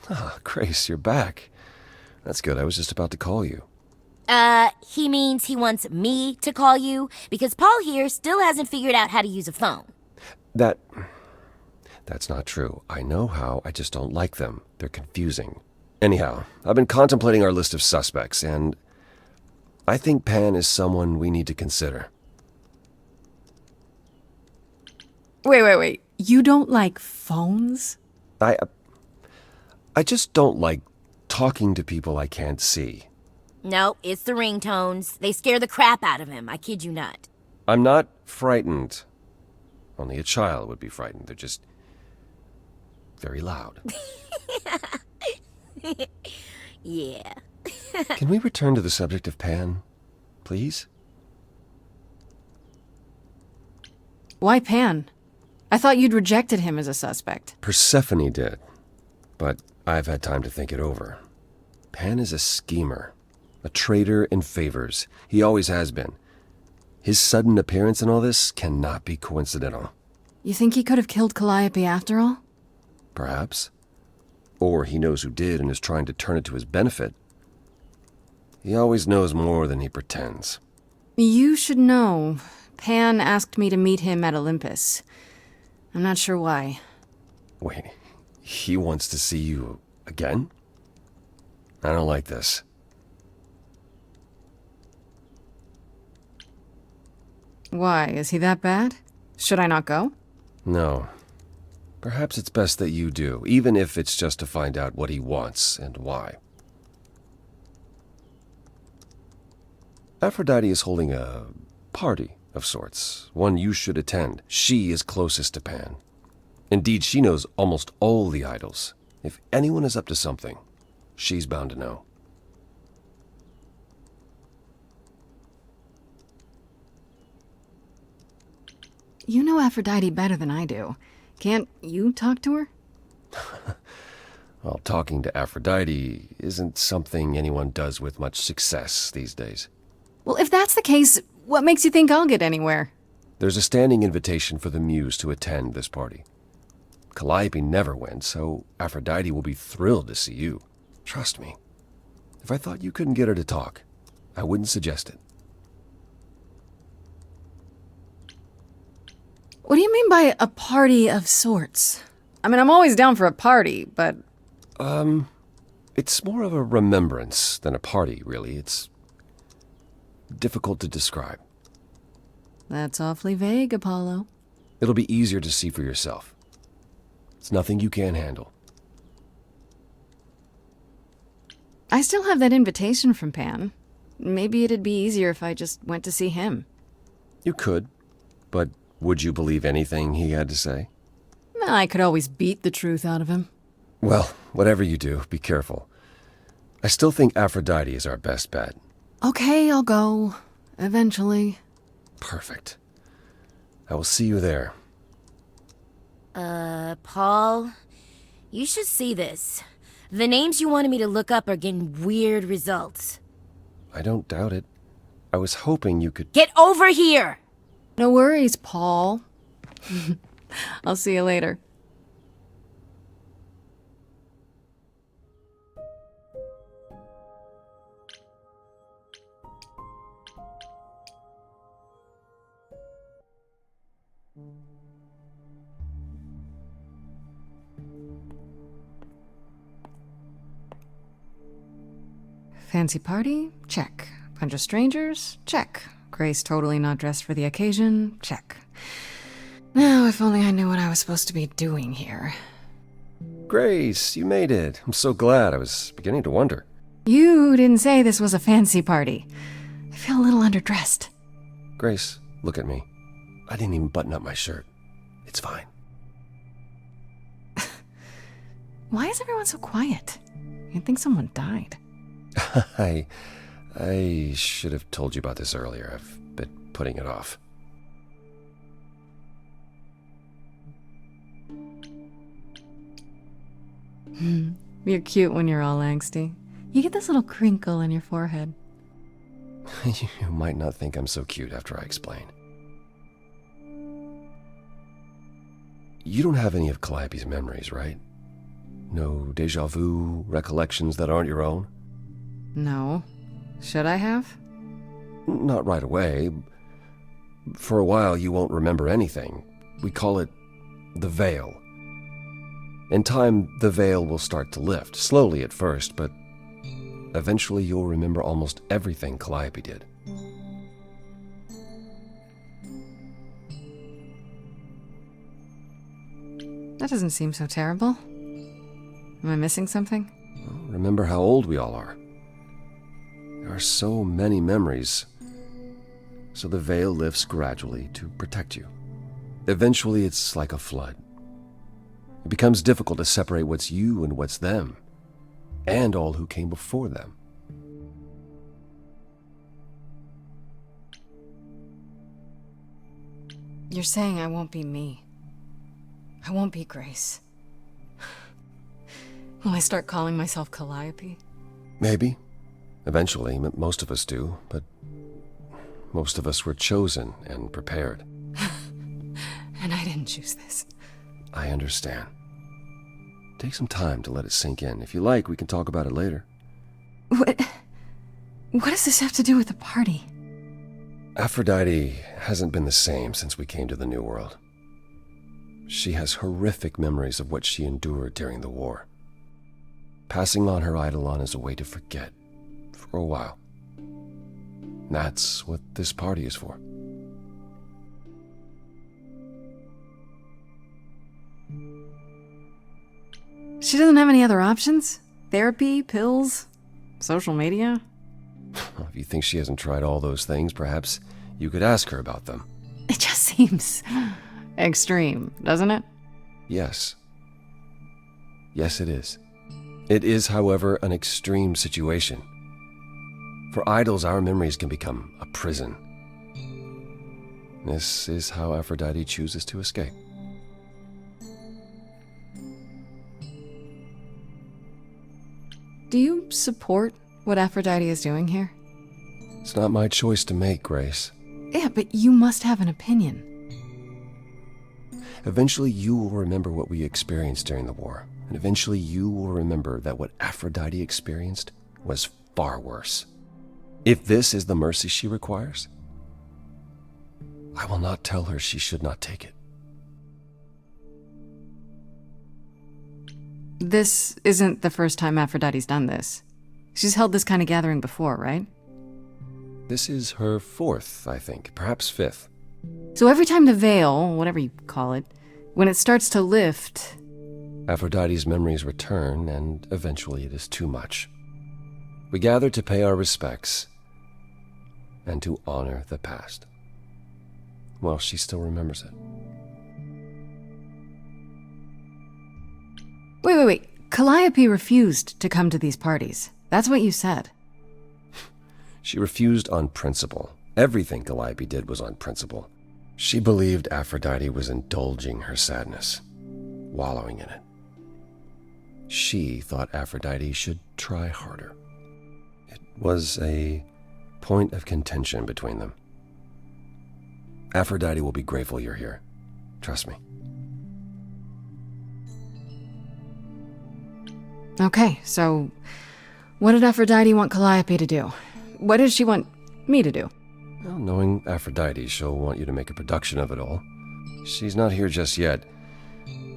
Ah, Grace, you're back. That's good. I was just about to call you. He means he wants me to call you because Paul here still hasn't figured out how to use a phone. That's not true. I know how, I just don't like them. They're confusing. Anyhow, I've been contemplating our list of suspects, and I think Pan is someone we need to consider. Wait. You don't like phones? I just don't like talking to people I can't see. No, it's the ringtones. They scare the crap out of him, I kid you not. I'm not frightened. Only a child would be frightened. They're just very loud. Yeah. Can we return to the subject of Pan, please? Why Pan? I thought you'd rejected him as a suspect. Persephone did, but I've had time to think it over. Pan is a schemer, a traitor in favors. He always has been. His sudden appearance in all this cannot be coincidental. You think he could have killed Calliope after all? Perhaps. Or he knows who did and is trying to turn it to his benefit. He always knows more than he pretends. You should know. Pan asked me to meet him at Olympus. I'm not sure why. Wait, he wants to see you again? I don't like this. Why? Is he that bad? Should I not go? No. Perhaps it's best that you do, even if it's just to find out what he wants and why. Aphrodite is holding a party of sorts, one you should attend. She is closest to Pan. Indeed, she knows almost all the idols. If anyone is up to something, she's bound to know. You know Aphrodite better than I do. Can't you talk to her? Well, talking to Aphrodite isn't something anyone does with much success these days. Well, if that's the case, what makes you think I'll get anywhere? There's a standing invitation for the Muse to attend this party. Calliope never went, so Aphrodite will be thrilled to see you. Trust me. If I thought you couldn't get her to talk, I wouldn't suggest it. What do you mean by a party of sorts? I mean, I'm always down for a party, but... It's more of a remembrance than a party, really. It's difficult to describe. That's awfully vague, Apollo. It'll be easier to see for yourself. It's nothing you can't handle. I still have that invitation from Pan. Maybe it'd be easier if I just went to see him. You could, but would you believe anything he had to say? I could always beat the truth out of him. Well, whatever you do, be careful. I still think Aphrodite is our best bet. Okay, I'll go. Eventually. Perfect. I will see you there. Paul, you should see this. The names you wanted me to look up are getting weird results. I don't doubt it. I was hoping you could... Get over here! No worries, Paul. I'll see you later. Fancy party? Check. Bunch of strangers? Check. Grace totally not dressed for the occasion? Check. Now, if only I knew what I was supposed to be doing here. Grace, you made it. I'm so glad. I was beginning to wonder. You didn't say this was a fancy party. I feel a little underdressed. Grace, look at me. I didn't even button up my shirt. It's fine. Why is everyone so quiet? You'd think someone died. I should have told you about this earlier. I've been putting it off. You're cute when you're all angsty. You get this little crinkle in your forehead. You might not think I'm so cute after I explain. You don't have any of Calliope's memories, right? No deja vu recollections that aren't your own? No. Should I have? Not right away. For a while, you won't remember anything. We call it the veil. In time, the veil will start to lift, slowly at first, but eventually you'll remember almost everything Calliope did. That doesn't seem so terrible. Am I missing something? Well, remember how old we all are. There are so many memories, so the veil lifts gradually to protect you. Eventually, it's like a flood. It becomes difficult to separate what's you and what's them, and all who came before them. You're saying I won't be me. I won't be Grace. Will I start calling myself Calliope? Maybe. Eventually, most of us do, but most of us were chosen and prepared. And I didn't choose this. I understand. Take some time to let it sink in. If you like, we can talk about it later. What does this have to do with the party? Aphrodite hasn't been the same since we came to the New World. She has horrific memories of what she endured during the war. Passing on her eidolon is a way to forget, for a while. That's what this party is for. She doesn't have any other options? Therapy, pills, social media? If you think she hasn't tried all those things, perhaps you could ask her about them. It just seems extreme, doesn't it? Yes. Yes, it is. It is, however, an extreme situation. For idols, our memories can become a prison. This is how Aphrodite chooses to escape. Do you support what Aphrodite is doing here? It's not my choice to make, Grace. Yeah, but you must have an opinion. Eventually, you will remember what we experienced during the war. And eventually, you will remember that what Aphrodite experienced was far worse. If this is the mercy she requires, I will not tell her she should not take it. This isn't the first time Aphrodite's done this. She's held this kind of gathering before, right? This is her fourth, I think, perhaps fifth. So every time the veil, whatever you call it, when it starts to lift... Aphrodite's memories return, and eventually it is too much. We gather to pay our respects and to honor the past. Well, she still remembers it. Wait. Calliope refused to come to these parties. That's what you said. She refused on principle. Everything Calliope did was on principle. She believed Aphrodite was indulging her sadness, wallowing in it. She thought Aphrodite should try harder. It was a point of contention between them. Aphrodite will be grateful you're here. Trust me. Okay, so what did Aphrodite want Calliope to do? What did she want me to do? Well, knowing Aphrodite, she'll want you to make a production of it all. She's not here just yet.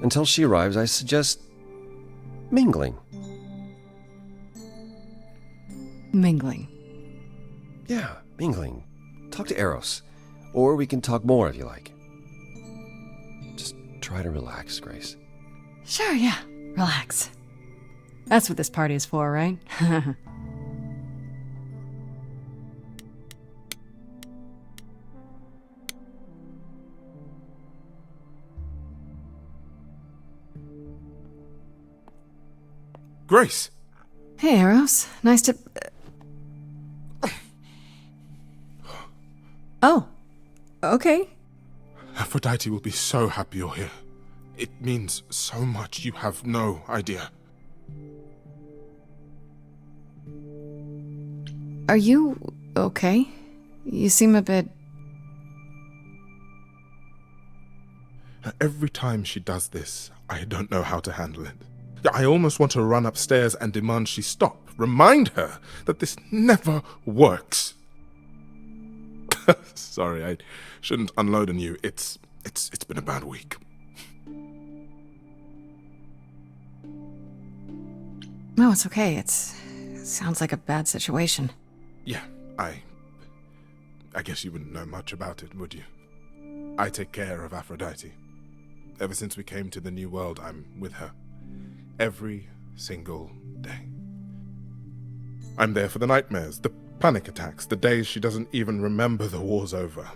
Until she arrives, I suggest mingling. Mingling. Yeah, mingling. Talk to Eros. Or we can talk more if you like. Just try to relax, Grace. Sure, yeah. Relax. That's what this party is for, right? Grace! Hey, Eros. Nice to... Oh. Okay. Aphrodite will be so happy you're here. It means so much you have no idea. Are you okay? You seem a bit... Every time she does this, I don't know how to handle it. I almost want to run upstairs and demand she stop. Remind her that this never works. Sorry, I shouldn't unload on you. It's been a bad week. No, it's okay. It sounds like a bad situation. Yeah, I guess you wouldn't know much about it, would you? I take care of Aphrodite. Ever since we came to the New World, I'm with her. Every single day. I'm there for the nightmares, the panic attacks, the days she doesn't even remember the war's over.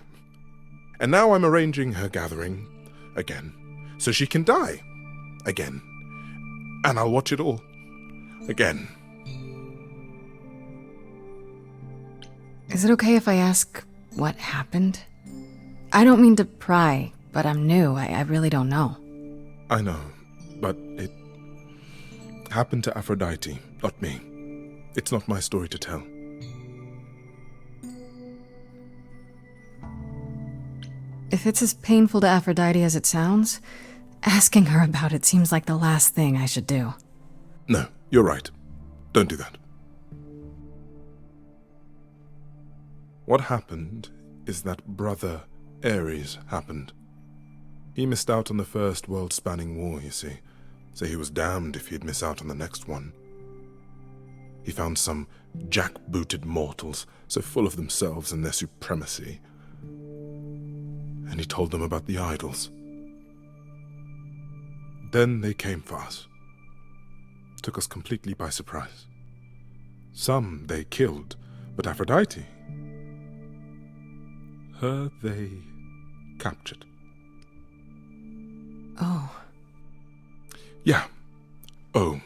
And now I'm arranging her gathering again, so she can die again. And I'll watch it all again. Is it okay if I ask what happened? I don't mean to pry, but I'm new. I really don't know. I know, but it happened to Aphrodite, not me. It's not my story to tell. If it's as painful to Aphrodite as it sounds, asking her about it seems like the last thing I should do. No, you're right. Don't do that. What happened is that Brother Ares happened. He missed out on the first world-spanning war, you see, so he was damned if he'd miss out on the next one. He found some jackbooted mortals, so full of themselves and their supremacy, and he told them about the idols. Then they came for us. Took us completely by surprise. Some they killed, but Aphrodite, her they captured. Oh. Yeah. Oh.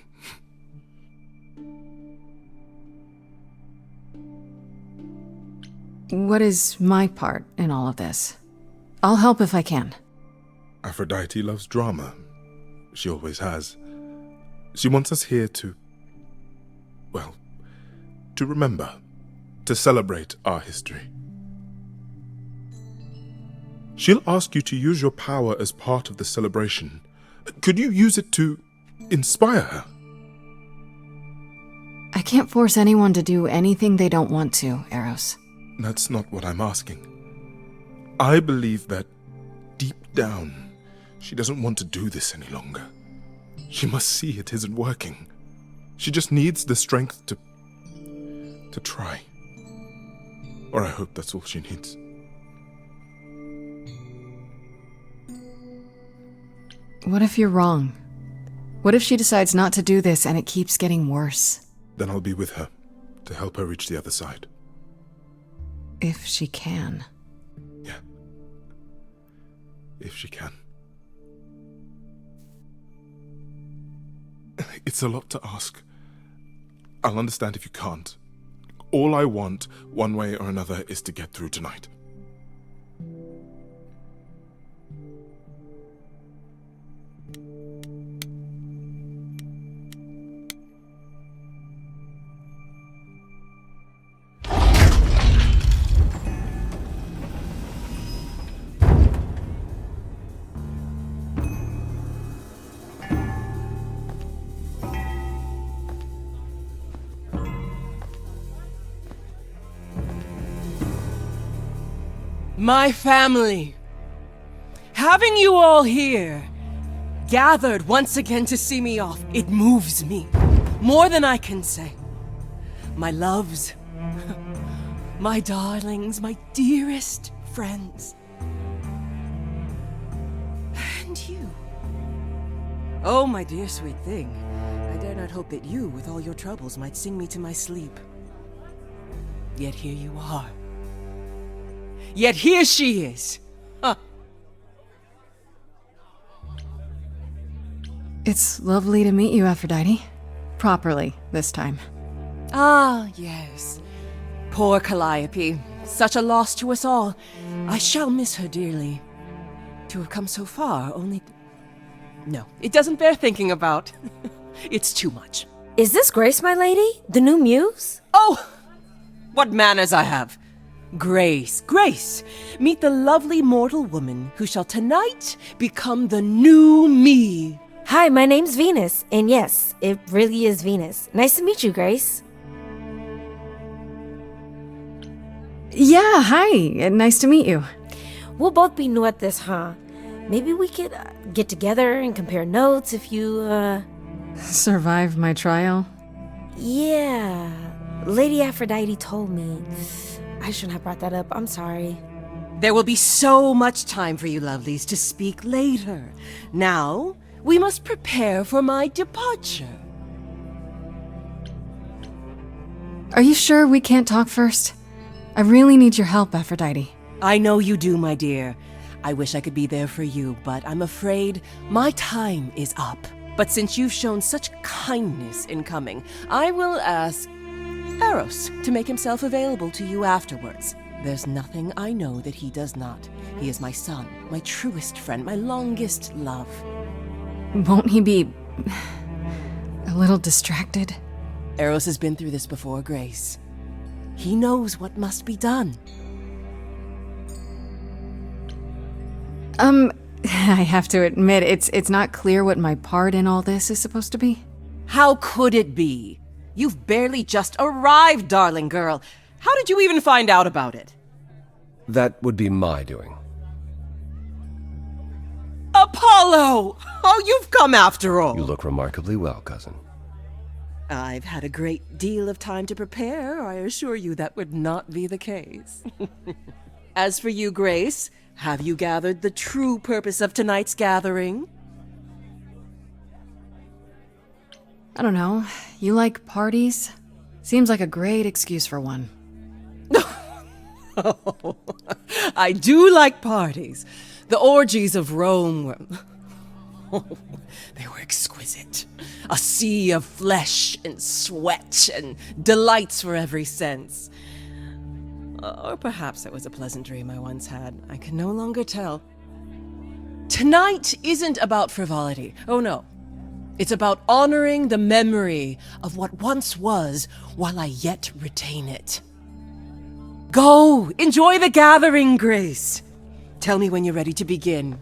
What is my part in all of this? I'll help if I can. Aphrodite loves drama. She always has. She wants us here to, well, to remember, to celebrate our history. She'll ask you to use your power as part of the celebration. Could you use it to inspire her? I can't force anyone to do anything they don't want to, Eros. That's not what I'm asking. I believe that, deep down, she doesn't want to do this any longer. She must see it isn't working. She just needs the strength to try. Or I hope that's all she needs. What if you're wrong? What if she decides not to do this and it keeps getting worse? Then I'll be with her, to help her reach the other side. If she can. Yeah. If she can. It's a lot to ask. I'll understand if you can't. All I want, one way or another, is to get through tonight. My family. Having you all here, gathered once again to see me off, it moves me. More than I can say. My loves, my darlings, my dearest friends. And you. Oh, my dear sweet thing. I dare not hope that you, with all your troubles, might sing me to my sleep. Yet here you are. Yet here she is. Huh. It's lovely to meet you, Aphrodite. Properly, this time. Ah, yes. Poor Calliope. Such a loss to us all. I shall miss her dearly. To have come so far, only... No, it doesn't bear thinking about. It's too much. Is this Grace, my lady? The new muse? Oh! What manners I have! Grace, Grace, meet the lovely mortal woman who shall tonight become the new me Hi, my name's Venus, and yes, it really is Venus. Nice to meet you, Grace. Yeah, hi. Nice to meet you. We'll both be new at this, huh? Maybe we could get together and compare notes if you, Survived my trial? Yeah. Lady Aphrodite told me. I shouldn't have brought that up. I'm sorry. There will be so much time for you lovelies to speak later. Now, we must prepare for my departure. Are you sure we can't talk first? I really need your help, Aphrodite. I know you do, my dear. I wish I could be there for you, but I'm afraid my time is up. But since you've shown such kindness in coming, I will ask Eros to make himself available to you afterwards. There's nothing I know that he does not. He is my son, my truest friend, my longest love. Won't he be a little distracted? Eros has been through this before, Grace. He knows what must be done. I have to admit, it's not clear what my part in all this is supposed to be. How could it be? You've barely just arrived, darling girl. How did you even find out about it? That would be my doing. Apollo! Oh, you've come after all. You look remarkably well, cousin. I've had a great deal of time to prepare. I assure you that would not be the case. As for you, Grace, have you gathered the true purpose of tonight's gathering? I don't know. You like parties? Seems like a great excuse for one. Oh, I do like parties. The orgies of Rome were... Oh, they were exquisite. A sea of flesh and sweat and delights for every sense. Or perhaps it was a pleasant dream I once had. I can no longer tell. Tonight isn't about frivolity. Oh no. It's about honoring the memory of what once was while I yet retain it. Go! Enjoy the gathering, Grace! Tell me when you're ready to begin.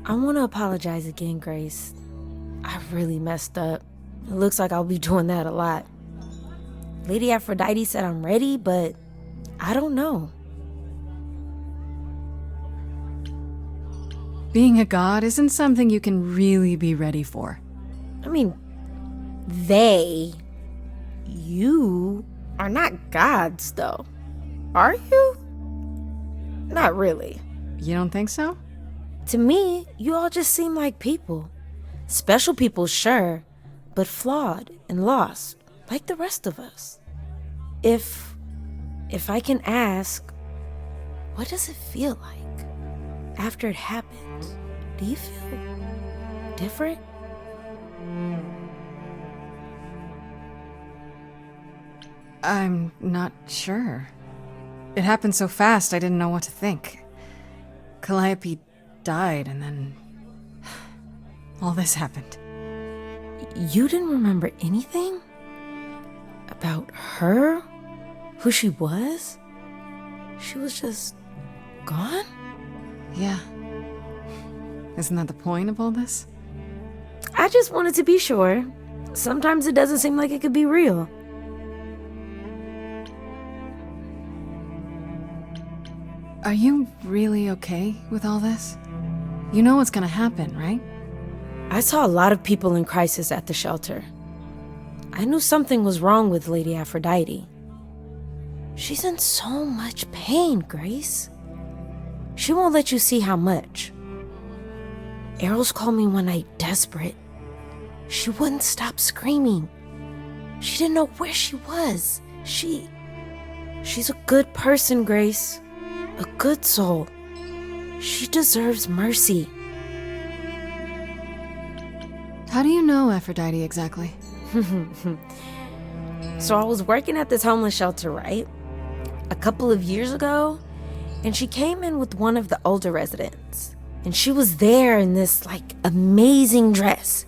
I want to apologize again, Grace. I really messed up. It looks like I'll be doing that a lot. Lady Aphrodite said I'm ready, but I don't know. Being a god isn't something you can really be ready for. I mean, you are not gods, though. Are you? Not really. You don't think so? To me, you all just seem like people. Special people, sure, but flawed and lost, like the rest of us. If I can ask, what does it feel like after it happens? Do you feel different? I'm not sure. It happened so fast, I didn't know what to think. Calliope died, and then all this happened. You didn't remember anything? About her? Who she was? She was just gone? Yeah. Isn't that the point of all this? I just wanted to be sure. Sometimes it doesn't seem like it could be real. Are you really okay with all this? You know what's gonna happen, right? I saw a lot of people in crisis at the shelter. I knew something was wrong with Lady Aphrodite. She's in so much pain, Grace. She won't let you see how much. Eros called me one night desperate. She wouldn't stop screaming. She didn't know where she was. She's a good person, Grace. A good soul. She deserves mercy. How do you know Aphrodite exactly? So I was working at this homeless shelter, right? A couple of years ago, and she came in with one of the older residents. And she was there in this, like, amazing dress.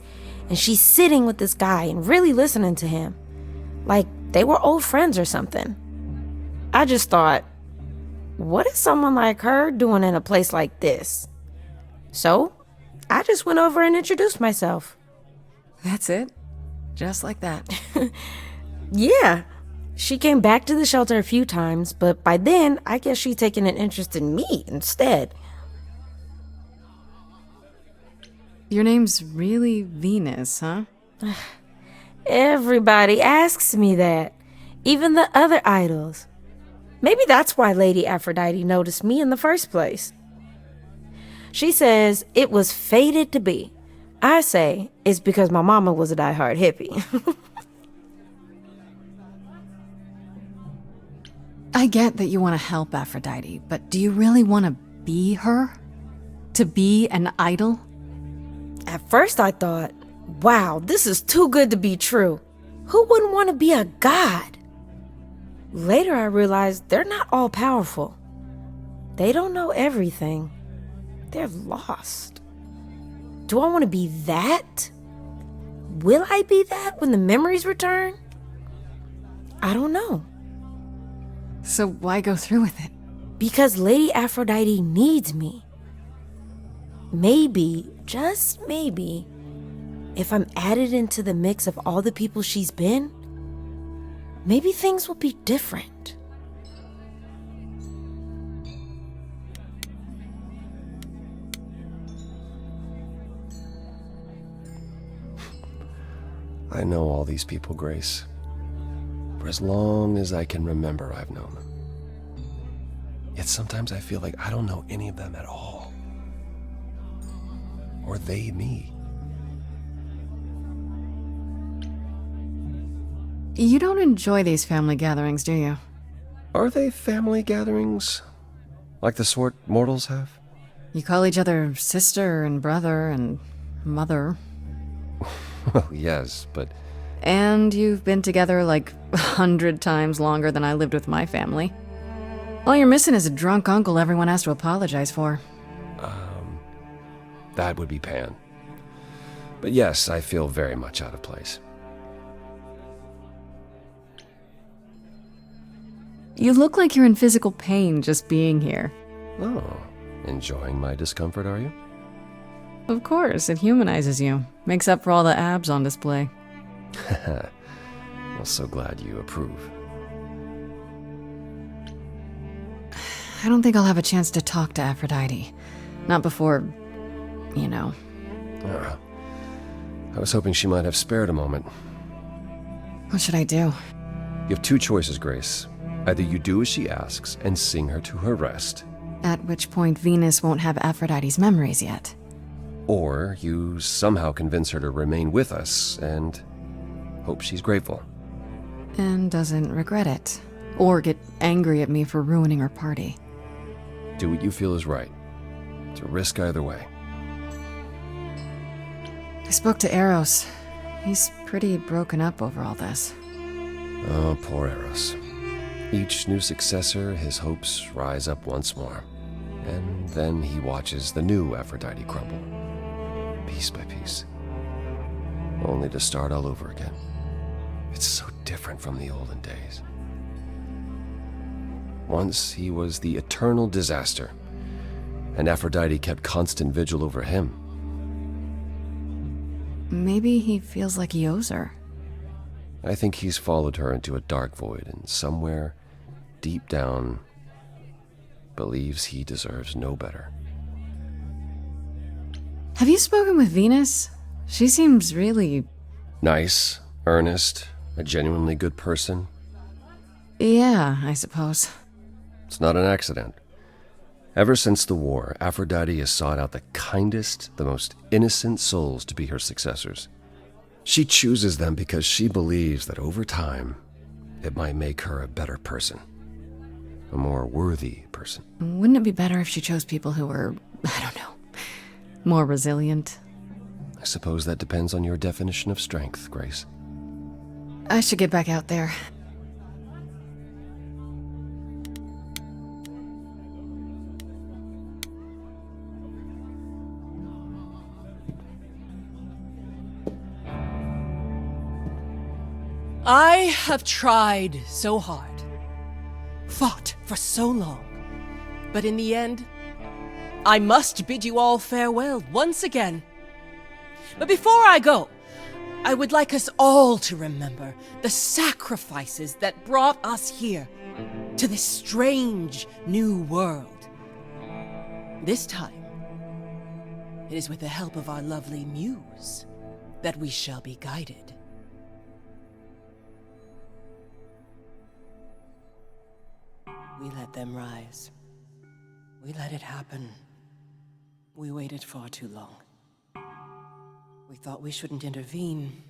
And she's sitting with this guy and really listening to him. Like, they were old friends or something. I just thought, what is someone like her doing in a place like this? So, I just went over and introduced myself. That's it? Just like that. Yeah. She came back to the shelter a few times, but by then, I guess she'd taken an interest in me instead. Your name's really Venus, huh? Everybody asks me that. Even the other idols. Maybe that's why Lady Aphrodite noticed me in the first place. She says it was fated to be. I say it's because my mama was a diehard hippie. I get that you want to help Aphrodite, but do you really want to be her? To be an idol? At first I thought, wow, this is too good to be true. Who wouldn't want to be a god? Later I realized they're not all powerful. They don't know everything. They're lost. Do I want to be that? Will I be that when the memories return? I don't know. So why go through with it? Because Lady Aphrodite needs me. Maybe, just maybe, if I'm added into the mix of all the people she's been, maybe things will be different. I know all these people, Grace. For as long as I can remember, I've known them. Yet sometimes I feel like I don't know any of them at all. Or they me. You don't enjoy these family gatherings, do you? Are they family gatherings? Like the sort mortals have? You call each other sister and brother and mother. Well, yes, but... And you've been together like 100 times longer than I lived with my family. All you're missing is a drunk uncle everyone has to apologize for. That would be Pan. But yes, I feel very much out of place. You look like you're in physical pain just being here. Oh, enjoying my discomfort, are you? Of course, it humanizes you. Makes up for all the abs on display. Well, so glad you approve. I don't think I'll have a chance to talk to Aphrodite. Not before, you know. I was hoping she might have spared a moment. What should I do? You have two choices, Grace. Either you do as she asks and sing her to her rest, At which point Venus won't have Aphrodite's memories yet. or you somehow convince her to remain with us and hope she's grateful. And doesn't regret it. Or get angry at me for ruining her party. Do what you feel is right. It's a risk either way. I spoke to Eros. He's pretty broken up over all this. Oh, poor Eros. Each new successor, his hopes rise up once more. And then he watches the new Aphrodite crumble, piece by piece, only to start all over again. It's so different from the olden days. Once he was the eternal disaster, and Aphrodite kept constant vigil over him. Maybe he feels like he owes her. I think he's followed her into a dark void, and somewhere, deep down, believes he deserves no better. Have you spoken with Venus? She seems really... Nice, earnest, a genuinely good person. Yeah, I suppose. It's not an accident. Ever since the war, Aphrodite has sought out the kindest, the most innocent souls to be her successors. She chooses them because she believes that over time, it might make her a better person. A more worthy person. Wouldn't it be better if she chose people who were, I don't know, more resilient? I suppose that depends on your definition of strength, Grace. I should get back out there. I have tried so hard, fought for so long, but in the end, I must bid you all farewell once again. But before I go, I would like us all to remember the sacrifices that brought us here, to this strange new world. This time, it is with the help of our lovely muse that we shall be guided. We let them rise. We let it happen. We waited far too long. We thought we shouldn't intervene.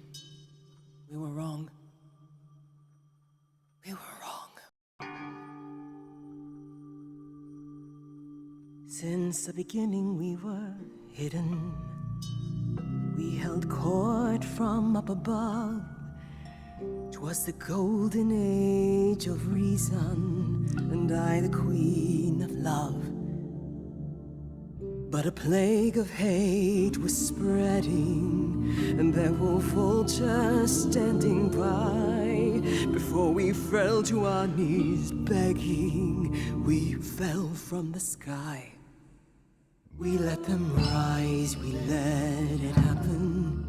We were wrong. We were wrong. Since the beginning we were hidden. We held court from up above. 'Twas the golden age of reason, and I the queen of love. But a plague of hate was spreading, and there were vultures standing by. Before we fell to our knees begging, we fell from the sky. We let them rise, we let it happen.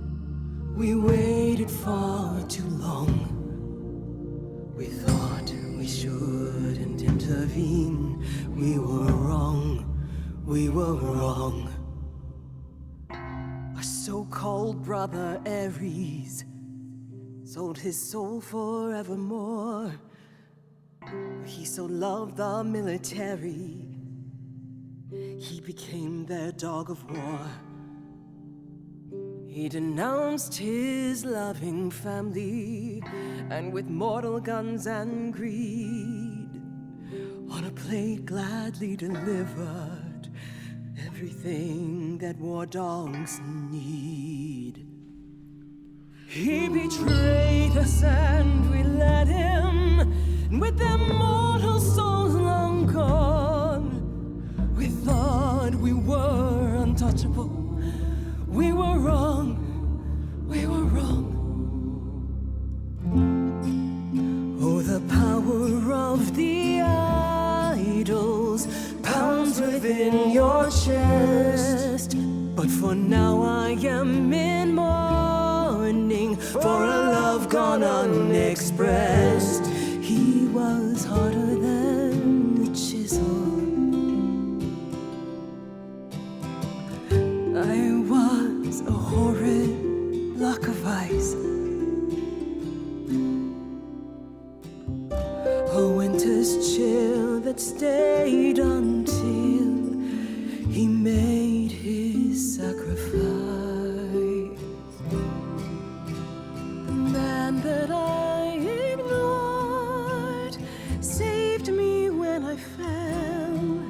We waited far too long. We thought we shouldn't intervene. We were wrong. We were wrong. Our so-called brother Ares sold his soul forevermore. He so loved the military, he became their dog of war. He denounced his loving family, and with mortal guns and greed, on a plate gladly delivered everything that war dogs need. He betrayed us and we let him, and with their mortal souls long gone, we thought we were untouchable. We were wrong, we were wrong. Oh, the power of the idols pounds within your chest. But for now I am in mourning for a love gone unexpressed. He was harder than the chisel. I was a horrid block of ice. A winter's chill that stayed until he made his sacrifice. The man that I ignored saved me when I fell.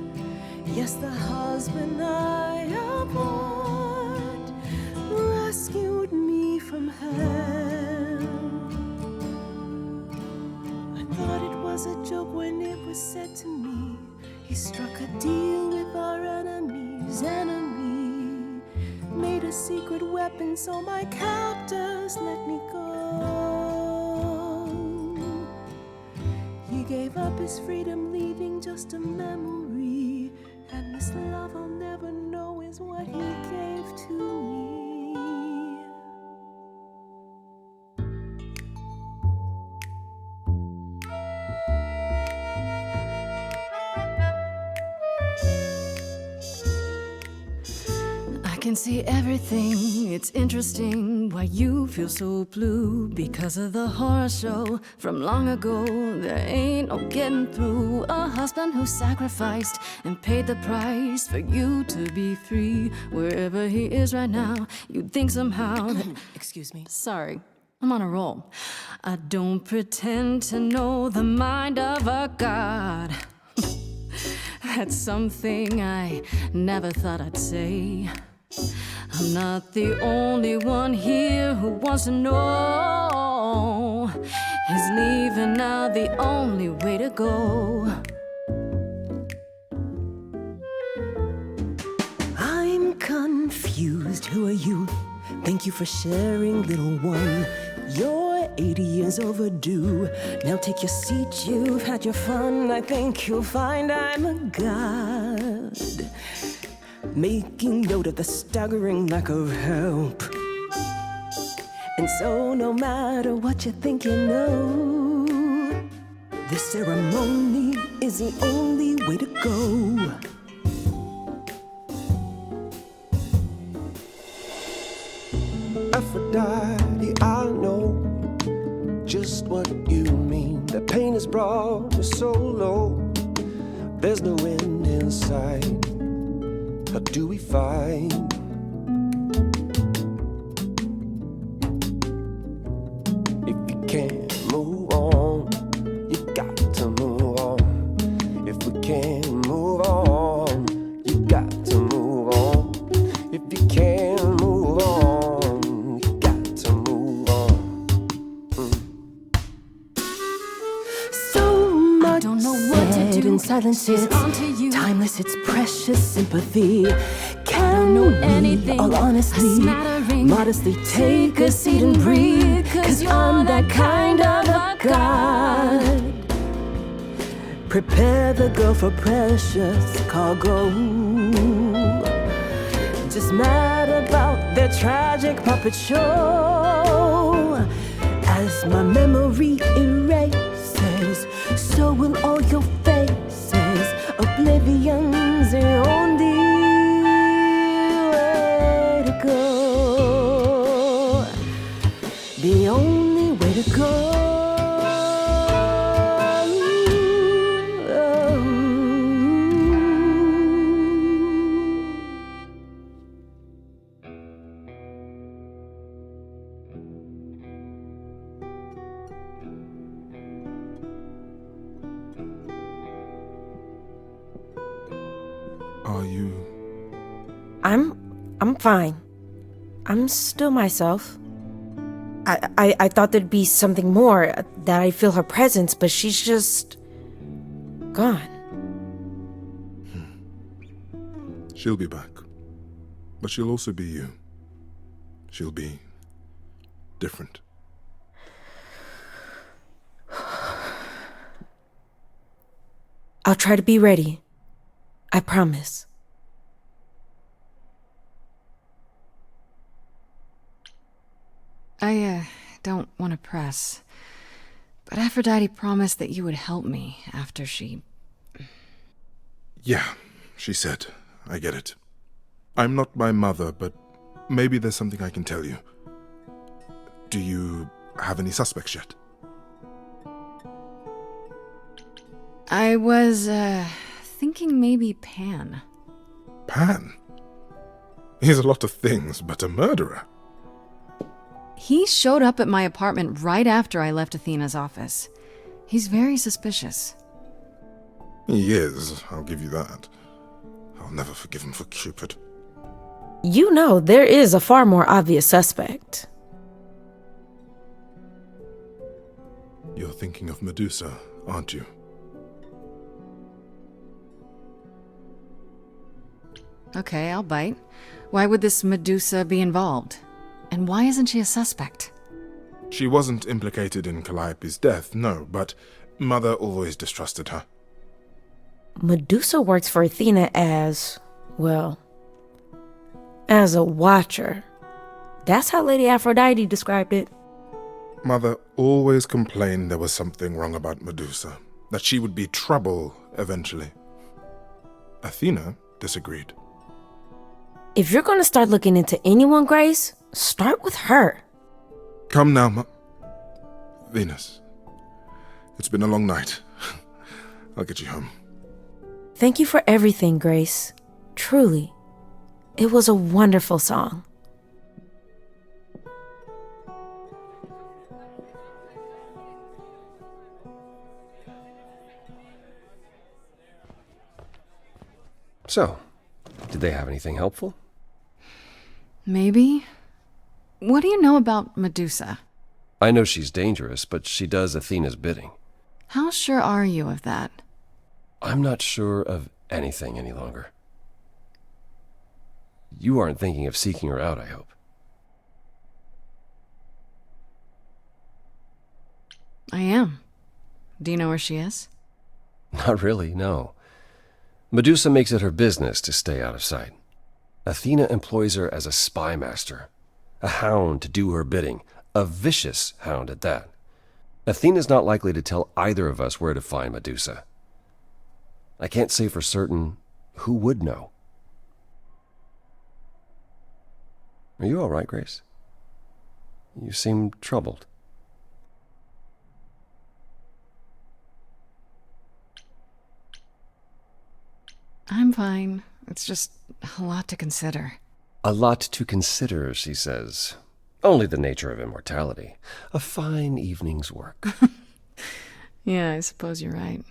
Yes, the husband I abhorred rescued me from hell. I thought it was a joke when it was said to me. He struck a deal with our enemy's enemy, made a secret weapon so my captors let me go. He gave up his freedom, leaving just a memory, and this love I'll never know is what he gave to me. I can see everything, it's interesting why you feel so blue. Because of the horror show from long ago, there ain't no getting through. A husband who sacrificed and paid the price for you to be free. Wherever he is right now, you'd think somehow that... Excuse me. Sorry, I'm on a roll. I don't pretend to know the mind of a god. That's something I never thought I'd say. I'm not the only one here who wants to know. Is leaving now the only way to go? I'm confused. Who are you? Thank you for sharing, little one. You're 80 years overdue. Now take your seat, you've had your fun. I think you'll find I'm a god. Making note of the staggering lack of help. And so no matter what you think you know, this ceremony is the only way to go. Aphrodite, I know just what you mean. The pain has brought you so low. There's no end in sight. How do we find? If you can't move on, you got to move on. If we can't move on, you got to move on. If you can't move on, you got to move on. So much don't know what to said do. in silence, She's it's onto you. timeless, it's precious sympathy. Can know we, anything. all honestly, Smattering. modestly take a seat and breathe? 'Cause I'm that kind of a god. Prepare the girl for precious cargo. Just mad about their tragic puppet show. As my memory erases, so will all your faces. Oblivion's the only way to go. The only way to go. Are you... I'm fine. I'm still myself. I thought there'd be something more, that I feel her presence, but she's just gone. She'll be back. But she'll also be you. She'll be different. I'll try to be ready. I promise. I don't want to press, but Aphrodite promised that you would help me after she... Yeah, she said. I get it. I'm not my mother, but maybe there's something I can tell you. Do you have any suspects yet? I was, thinking maybe Pan. Pan? He's a lot of things, but a murderer. He showed up at my apartment right after I left Athena's office. He's very suspicious. He is, I'll give you that. I'll never forgive him for Cupid. You know, there is a far more obvious suspect. You're thinking of Medusa, aren't you? Okay, I'll bite. Why would this Medusa be involved? And why isn't she a suspect? She wasn't implicated in Calliope's death, no, but Mother always distrusted her. Medusa works for Athena as, well, as a watcher. That's how Lady Aphrodite described it. Mother always complained there was something wrong about Medusa, that she would be trouble eventually. Athena disagreed. If you're gonna start looking into anyone, Grace, start with her. Come now, Venus. It's been a long night. I'll get you home. Thank you for everything, Grace. Truly. It was a wonderful song. So, did they have anything helpful? Maybe? What do you know about Medusa? I know she's dangerous, but she does Athena's bidding. How sure are you of that? I'm not sure of anything any longer. You aren't thinking of seeking her out, I hope. I am. Do you know where she is? Not really, no. Medusa makes it her business to stay out of sight. Athena employs her as a spy master, a hound to do her bidding, a vicious hound at that. Athena's not likely to tell either of us where to find Medusa. I can't say for certain who would know. Are you all right, Grace? You seem troubled. I'm fine. It's just a lot to consider. A lot to consider, she says. Only the nature of immortality. A fine evening's work. Yeah, I suppose you're right.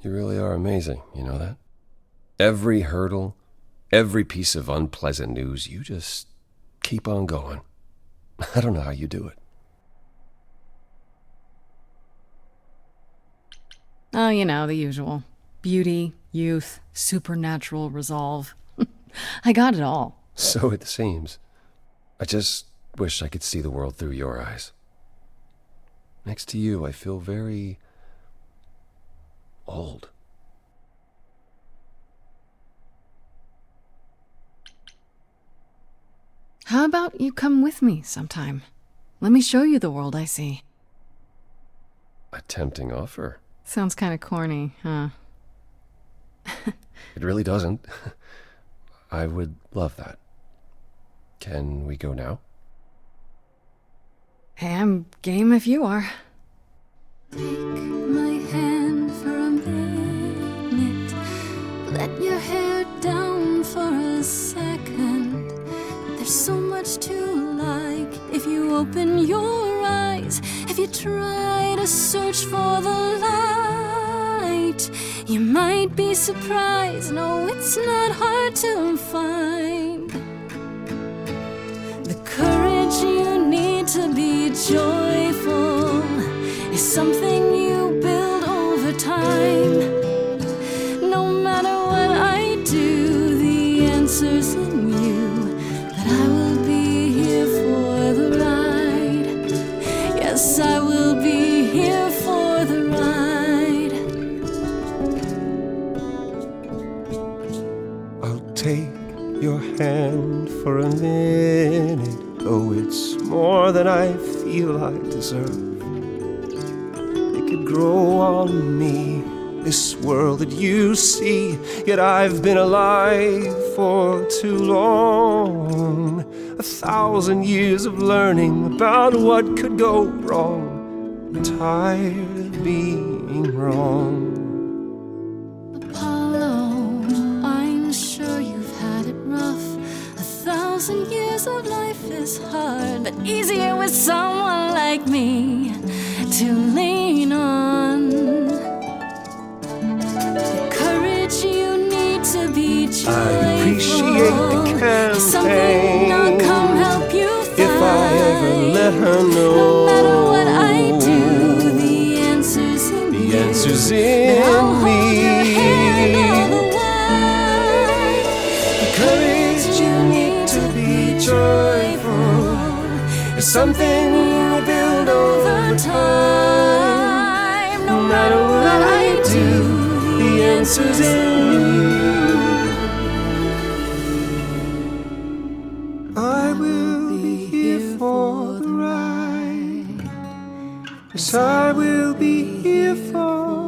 You really are amazing, you know that? Every hurdle, every piece of unpleasant news, you just keep on going. I don't know how you do it. Oh, you know, the usual. Beauty, youth, supernatural resolve. I got it all. So it seems. I just wish I could see the world through your eyes. Next to you, I feel very old. How about you come with me sometime? Let me show you the world I see. A tempting offer. Sounds kind of corny, huh? It really doesn't. I would love that. Can we go now? Hey, I'm game if you are. Take my hand for a minute. Let your hair down for a second. There's so much to like if you open your eyes. If you try to search for the light, you might be surprised. No, it's not hard to find. The courage you need to be joyful is something you build over time. No matter what I do, the answer's in you. But I will be here for the ride. Yes, I will be here for the ride. I'll take your hand for a minute. Oh, it's more than I feel I deserve. It could grow on me, this world that you see. Yet I've been alive for too long. 1,000 years of learning about what could go wrong. I'm tired of being wrong. Apollo, I'm sure you've had it rough. 1,000 years of life is hard, but easier with someone like me to lean on. The courage you need to be joyful. I appreciate the campaign. Something I'll come help you find. If I ever let her know. No matter what I do, the answer's in you. The answer's in I'll me. hold your hand all the way. The courage you need to be joyful is something you build over time. No matter what I do, the answer's in you. I will be here for the ride. Yes, I will be here for